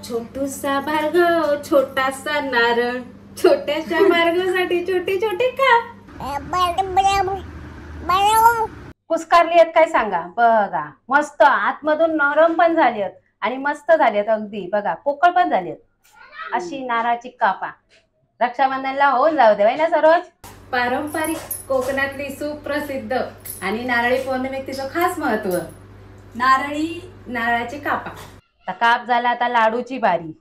छोटूसा भार्गव छोटासा नारळ, छोट्याशा भार्गवसाठी छोटे छोटे का कुस्कारली आहेत काय सांगा. बघा मस्त आतमधून नरम पण झाली आहेत आणि मस्त झाली आहेत अगदी. बघा पोकळ पण झाली आहेत. अशी नारळाची कापा रक्षाबंधनला होऊन जाऊ दे ना सरोज. पारंपरिक कोकणातली सुप्रसिद्ध आणि नारळी पौर्णिमेक तिचं खास महत्व. नारळाची कापा. आता काप झाला, आता लाडूची बारी.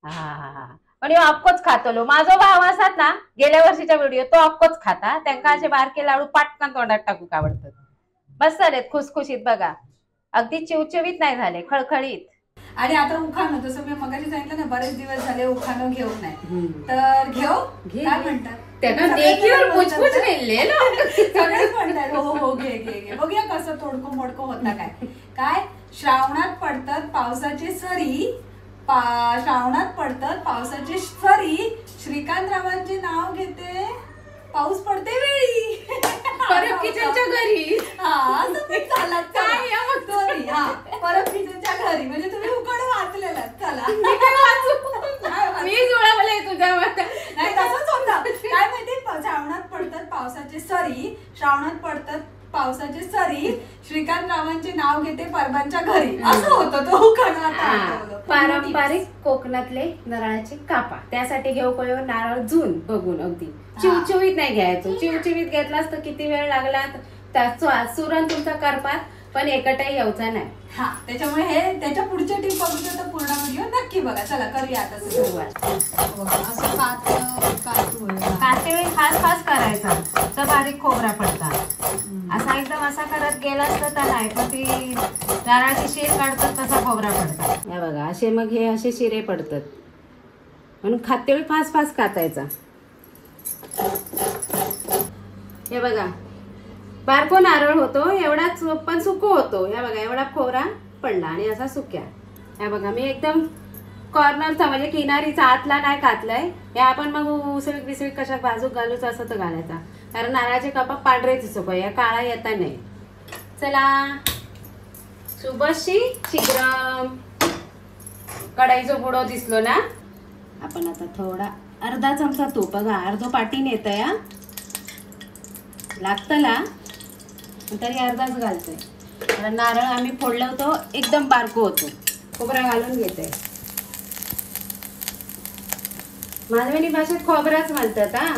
हा पण अक्कोच खातलो. माझा भाव असतात ना गेल्या वर्षीच्या व्हिडिओ तो अक्कोच खाता. त्यांना असे बारके लाडू पाटकन तोंडात टाकू आवडतात. बस झालेत खुसखुशीत. बघा अगदी चिवचिवीत नाही झाले, खळखळीत. आणि आता उखाणं जसं मी मगाशी सांगितलं ना, बरेच दिवस झाले उखाणं घेऊन नाही, तर काय म्हणतात सगळेच म्हणतात हो हो घे घे घे. बघूया कसं तोडकं मोडकं होता काय. काय श्रावणात पडतात पावसाचे सरी, श्रावणात पडतात पावसाचे सरी, श्रीकांतरावांचे नाव घेते पाऊस पडते वेळी. परब किचनच्या घरी. हा परब किचनच्या घरी म्हणजे तुम्ही उखाणं वाचलेलं. चला मी जुळवलंय तुझ्या नाही तसंच होतं. काय माहिती, श्रावणात पडतात पावसाचे सरी, श्रावणात पडतात पावसाचे सरी, श्रीकांतरावांचे नाव घेते परबांच्या घरी, असं होतं तो उखाणं. पारंपरिक कोकणातले नारळाचे कापा. त्यासाठी घेऊ कळव नारळ जून बघून अगदी चिवचिवीत नाही घ्यायचो. चिवचिवीत घेतलास तर किती वेळ लागला सुरण तुमचा करपात, पण एकटाही यायचा नाही. हा त्याच्यामुळे हे त्याच्या पुढचे टीप बघूया तर पूर्ण व्हिडिओ नक्की बघा. चला करूया आता सुरुवात. असं कातेवेळी खास करायचा तर बारीक खोबरा पडतात. असा एकदम असा करत गेला असतं तर नाही, पण ती नारळाची शीर काढतात तसा खोबरा पडतात. हे बघा असे मग हे असे शिरे पडतात म्हणून खातेवेळी फास कातायचा. हे बघा बारको नारळ होतो एवढाच, पण सुको होतो. हे बघा एवढा खोबरा पडला आणि असा सुक्या. हे बघा मी एकदम कॉर्नरचा म्हणजे किनारीचा आतला नाही कातलाय. हे आपण मग उसळीक बिसळीक कशा बाजूक घालूच असं तर घालायचा, कारण नारळाचे कापा पांढरेच सुको या काळा येता नाही. चला शुभशी शीघ्रम. कढईचा बुडो दिसलो ना. आपण आता थोडा अर्धा चमचा तूप. बघा अर्धो पाटीन येत या लागतला तरी अर्धाच घालतोय. कारण नारळ आम्ही फोडलं होतो एकदम बारको होतो. खोबरा घालून घेते. मालवणी भाषेत खोबराच म्हणतात. हा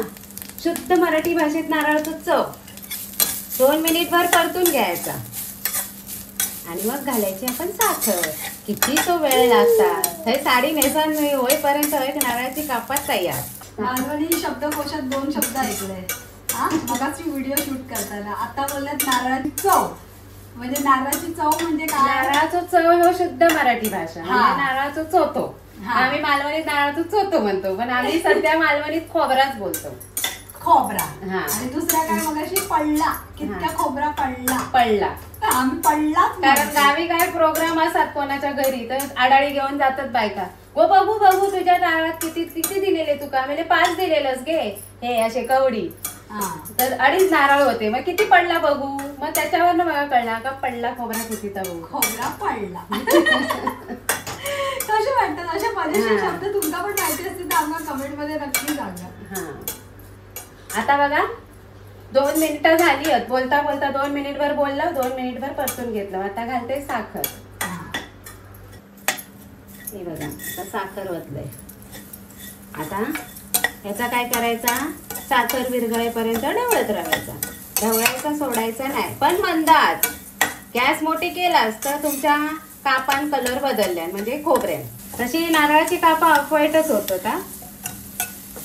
शुद्ध मराठी भाषेत नारळाचं चव. 2 मिनिटभर परतून घ्यायचा आणि मग घालायची आपण साखर. किती तो वेळ लागतात. हे साडी नेसान होईपर्यंत एक नारळाची कापात तयार. मालवणी शब्दकोशात 2 शब्द ऐकले. हा मगाची व्हिडिओ शूट करताना आता बोलल्यात नारळाची चव. म्हणजे नारळाची चव म्हणजे काय? नारळाचं चव हो शुद्ध मराठी भाषा. नारळाचं चोतो. आम्ही मालवणीत नारळाचं चोतो म्हणतो, पण आम्ही सध्या मालवणीत खोबराच बोलतो. खोबरा. आणि दुसरा काय मगाशी पडला. कितका खोबरा पडला. आम्ही पडला कारण गावी काय प्रोग्राम असतात कोणाच्या घरी तर आडाळी घेऊन जातात बायका. गो बघू तुझ्या नारळात किती दिलेले तुका. म्हणजे 5 दिलेलंच घे. हे असे कवडी तर 2.5 नारळ होते. मग किती पडला बघू. मग त्याच्यावर मला कळला का पडला खोबरा कितीचा बघू. खोबरा पडला. कसे वाटतात अशा मजेशीर शब्द तुमका पण माहिती असतील तर आम्हाला कमेंट मध्ये नक्की सांगा. आता बघा 2 मिनिटं झाली आहेत. बोलता 2 मिनिटभर बोललं, 2 मिनिटभर परतून घेतलं. आता घालते साखर. हे बघा आता साखर ओतलंय. आता ह्याचा काय करायचा, साखर विरघळेपर्यंत ढवळत राहायचा. ढवळायचा सोडायचा नाही, पण मंद आच. गॅस मोठी केलास तर तुमच्या कापान कलर बदलल्या म्हणजे खोबऱ्या. तशी नारळाची कापा अफवाईटच होत का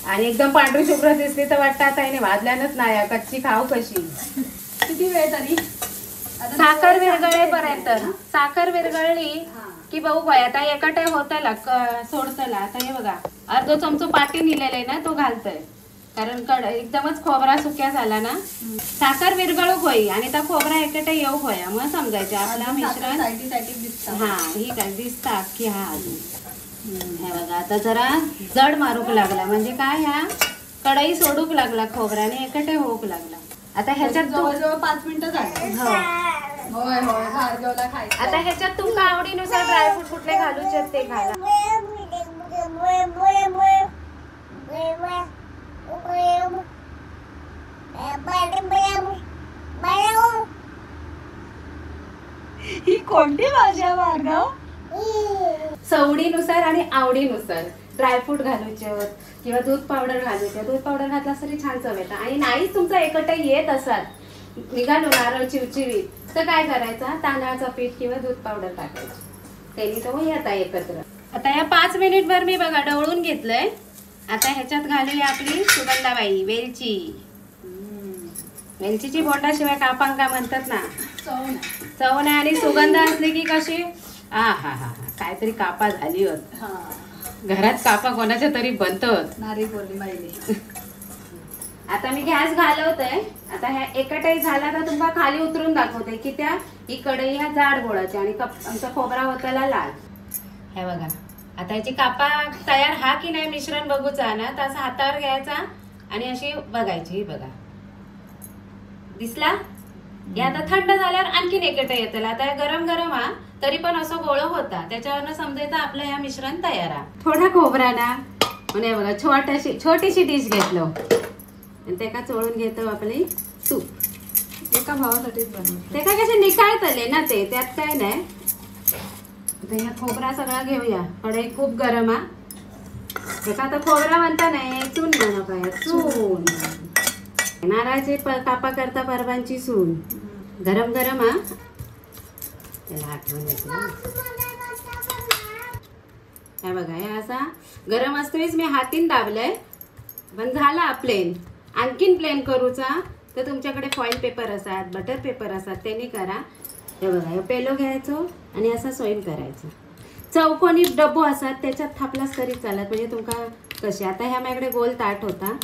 आणि एकदम पांढरी शुभ्र दिसली तर वाटतं आता याने भाजल्यानच नाही, कच्ची खाऊ कशी. किती वेळ तरी साखर विरघळेपर्यंत. साखर विरघळली की बघू काय आता एकटे होतला सोडतला. आता हे बघा अर्धो चमचो पाटी निलेला आहे ना तो घालतोय, कारण एकदमच खोबरा सुक्या झाला ना. साखर विरघळूक होई आणि त्या खोबरा एकटे येऊ होया. मग समजायचे आपला मिश्रण. हा ही काय दिसता की हा अजून हे बघा आता जरा जड मारूक लागला म्हणजे काय ह्या कढई सोडूक लागला खोबरा आणि एकटे होऊक लागला. आता ह्याच्यात जवळजवळ 5 मिनिटं झाली. होय भार्गवला खायचं. आता ह्याच्यात तुमका आवडीनुसार ड्रायफ्रूट कुठले घालूचे ते घाला. ही कोणती भाषा भार्गव? सवडीनुसार आणि आवडीनुसार ड्रायफ्रूट घालूचे किंवा दूध पावडर घालूचे. दूध पावडर घातला तरी छान चव येतं. आणि नाहीच तुमचा एकटा येत असाल, निघालो नारळ चिवचिवीत, तर काय करायचा, तांदळाचं पीठ किंवा दूध पावडर टाकायचं, त्यांनी तो येता एकत्र. आता या 5 मिनिटभर मी बघा ढवळून घेतलंय. आता ह्याच्यात घालूया आपली सुगंधाबाई वेलची. वेलचीची बोटाशिवाय कापांका म्हणतात ना, चव नाही. आणि सुगंध असली की कशी हा हा हा काहीतरी कापा झाली होत. घरात कापा कोणाच्या तरी बनतात. नारी पौर्णिमा. आता मी गॅस घालवते. आता ह्या एकटाही झाला तर तुम्हाला खाली उतरून दाखवते की त्या ही कढई ह्या जाड गोळाची आणि आमचा खोबरा होताला लाल. हे बघा आता याची कापा तयार हा की नाही मिश्रण बघूचा ना, तर असं हातावर घ्यायचा आणि अशी बघायची. ही बघा दिसला. हे आता थंड झाल्यावर आणखीन एकटा येतं. आता गरम गरम हा तरी पण असं गोळ होता, त्याच्यावरनं समजायचं आपलं ह्या मिश्रण तयार आहे. थोडा खोबरा ना म्हणजे बघा छोटीशी डिश घेतलो आणि त्याका चोळून घेतो आपली तूप. एका भावासाठीच बनवतो. ते काय कसे निकाळतले ना ते, त्यात काय नाही. आता ह्या खोबरा सगळा घेऊया. कढई खूप गरम हा. एका आता खोबरा म्हणता नाही, चून बनव काय चून. नारळाचे कापा करता परवांची सून. गरम गरम हा. त्याला आठवण येते. हे बघा हे असा गरम असतोच. मी हातीन दाबलंय पण झाला प्लेन. आणखीन प्लेन करूचा तर तुमच्याकडे फॉईल पेपर असतात, बटर पेपर असतात, त्यांनी करा. हे बघा हे पेलो घ्यायचो आणि असा सोईन करायचं. चौकोनी डब्बो असतात त्याच्यात थापलाच तरी चालत, म्हणजे तुमका कशी. आता ह्या माझ्याकडे गोल ताट होता.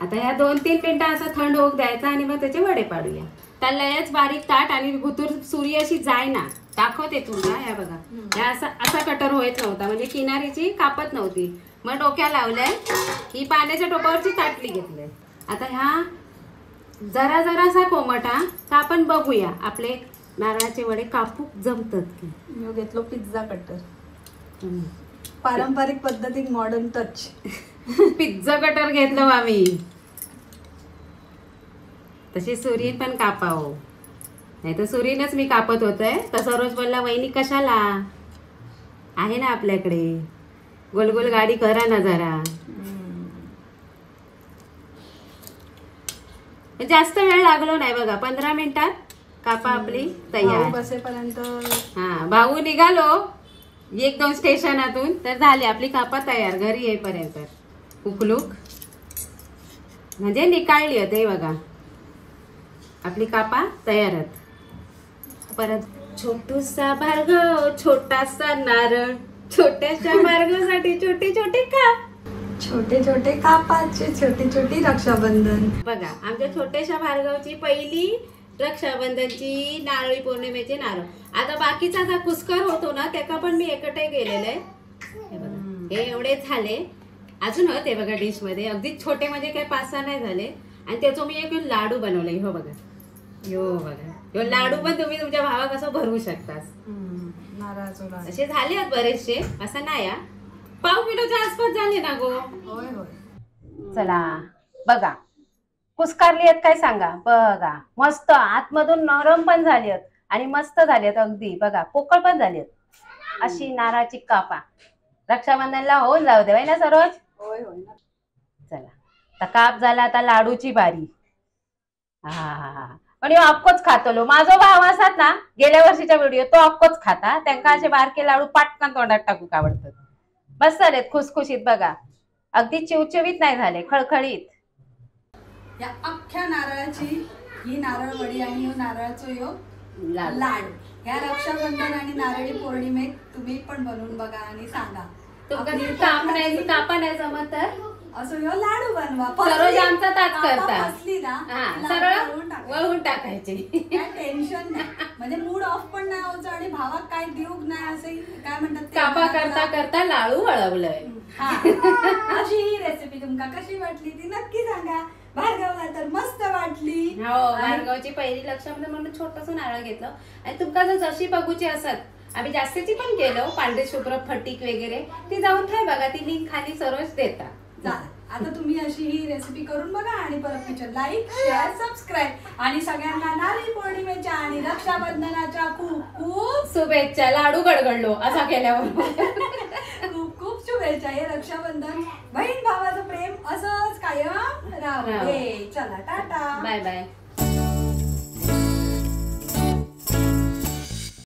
आता ह्या 2-3 मिनिटं असा थंड होऊ द्यायचा आणि मग त्याचे वडे पाडूया. त्याला लयच बारीक ताट आणि गुतूर सुरी अशी जाय ना, दाखवते तुमका. ह्या बघा ह्या असा कटर होत नव्हता, म्हणजे किनारीची कापत नव्हती. मग डोक्या लावलंय. ही पाण्याच्या टोपावरची ताटली घेतलंय. आता ह्या जरा जरासा कोमटा तर आपण बघूया आपले नारळाचे वडे कापूक जमतात की. मी घेतलो पिझ्झा कटर. पारंपरिक पद्धतीत मॉडर्न टच. पिझ्झा कटर घेतलो आम्ही. तशी सुरीन पण कापाव, नाही तर सुरीनच मी कापत होतंय. तसं रोज बोलला वहिनी कशाला आहे ना आपल्याकडे, गोल गोल गाडी करा ना जरा. जास्त वेळ लागलो नाही बघा, 15 मिनिटात कापा आपली तयार. बसेपर्यंत हा भाऊ निघालो 1-2 स्टेशनातून तर झाली आपली कापा तयार. घरी येईपर्यंत उकलूक म्हणजे निकाळली होते. बघा आपली कापा तयारच. परत छोटूसा भार्गव छोटासा नारळ, छोट्याशा भार्गवसाठी छोटे छोटे काप, छोटे छोटे कापाचे छोटी छोटी रक्षाबंधन. बघा आमच्या छोट्याशा भार्गवची पहिली रक्षाबंधनची नारळी पौर्णिमेचे नारळ. आता बाकीचा आता कुस्कर होतो ना त्याका पण मी एकटे गेलेले. हे बघा हे एवढे झाले. अजून होते बघा डिश मध्ये अगदी छोटे, म्हणजे काही 5-6 नाही झाले. आणि त्याचं मी एक लाडू बनवले. हो बघा यो बघा यो लाडू पण तुम्ही तुमच्या भावाक असं भरवू शकता. नारळाचं लाडू असे झाले आहेत बरेचसे, असं नाही. 1/2 किलोच्या आसपास झाले ना गो. होय होय. चला बघा कुस्कारली आहेत काय सांगा. बघा मस्त आतमधून नरम पण झाली आहेत आणि मस्त झाली आहेत अगदी. बघा पोकळ पण झाली आहेत. अशी नारळाची कापा रक्षाबंधनला होऊन जाऊ दे ना सरोज. होय होय. चला आता काप झाला, आता लाडूची बारी. हा पण अक्कोच खातलो. माझा भाव असतात ना गेल्या वर्षीचा व्हिडिओ, तो अक्कोच खाता. त्यांना असे बारके लाडू पाटकन तोंडात टाकूक आवडतात. मस्त झालेत खुसखुशीत. बघा अगदी चिवचिवीत नाही झाले, खळखळीत. या अख्ख्या नारळाची ही नारळ वडी आणि यो नारळाचो यो लाडू या रक्षाबंधन आणि नारळी पौर्णिमेत तुम्ही पण बनवून बघा आणि सांगा. कापा नाही जमत तर असं यो लाडू बनवा. सरोज आमचा ताच करता. फसली ना सरळ वळून टाकायची. काय टेन्शन नाही, म्हणजे मूड ऑफ पण नाही व्हायचं आणि भावाक काय देऊक नाही असे काय म्हणतात ते. कापा करता करता लाडू वळवलंय. अशी ही रेसिपी तुमका कशी वाटली ती नक्की सांगा. भार्गवला तर मस्त वाटली. हो भार्गवची पहिली लक्षामध्ये म्हणून छोटस नारळ घेतलं. आणि तुमका जर जशी बघूची असत, आम्ही जास्तीची पण केलं पांढरे शुभ्र फटीक वगैरे, ती जाऊन ठेव बघा, ती लिंक खाली सरोज देता. आता तुम्ही अशी ही रेसिपी करून बघा आणि परत पिक्चर लाईक शेअर सबस्क्राईब आणि सगळ्यांना नारळी पौर्णिमेच्या आणि रक्षाबंधनाच्या खूप खूप शुभेच्छा. लाडू गडगडलो असा केल्यावर. खूप खूप शुभेच्छा. हे रक्षाबंधन बहीण भावाचं प्रेम असंच कायम राहू दे. चला टाटा बाय बाय.